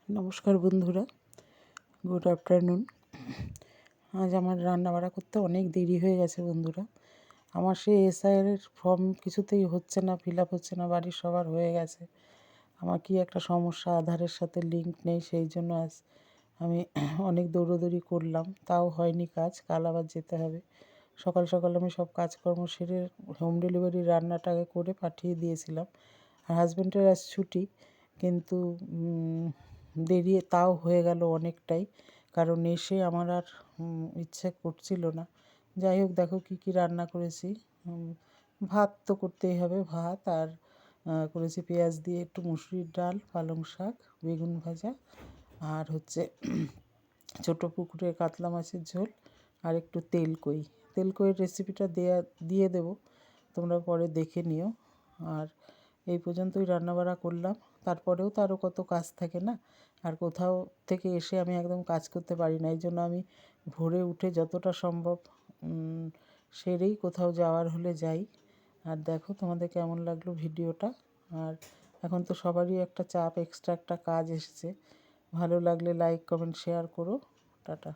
নমস্কার বন্ধুরা, good afternoon. আজ আমার রান্নাবাড়া করতে অনেক দেরি হয়ে গেছে বন্ধুরা। আমার সেই এসআইআরের ফর্ম কিছুতেই হচ্ছে না, ফিল আপ হচ্ছে না। বাড়ির সবার হয়ে গেছে, আমার কি একটা সমস্যা, আধারের সাথে লিঙ্ক নেই। সেই জন্য আজ আমি অনেক দৌড়োদৌড়ি করলাম, তাও হয়নি কাজ। কাল আবার যেতে হবে। সকাল সকাল আমি সব কাজকর্ম সেরে হোম ডেলিভারি রান্নাটাকে করে পাঠিয়ে দিয়েছিলাম। আর হাজব্যান্ডের আজ ছুটি, কিন্তু দেরি তাও হয়ে গেল অনেকটাই, কারণ এসে আমার আর ইচ্ছে করছিল না। যাই হোক, দেখো কী কী রান্না করেছি। ভাত তো করতেই হবে, ভাত আর করেছি পেঁয়াজ দিয়ে একটু মুসুরির ডাল, পালং শাক, বেগুন ভাজা, আর হচ্ছে ছোটো পুকুরের কাতলা মাছের ঝোল, আর একটু তেলকইয়ের রেসিপিটা দিয়ে দেবো, তোমরা পরে দেখে নিও। আর এই পর্যন্তই রান্নাবাড়া করলাম। তারপরেও তো আরও কত কাজ থাকে না, আর কোথাও থেকে এসে আমি একদম কাজ করতে পারি না। এই জন্য আমি ভোরে উঠে যতটা সম্ভব সেরেই কোথাও যাওয়ার হলে যাই। আর দেখো তোমাদের কেমন লাগলো ভিডিওটা। আর এখন তো সবারই একটা চাপ, এক্সট্রা একটা কাজ এসেছে। ভালো লাগলে লাইক, কমেন্ট, শেয়ার করো। টাটা।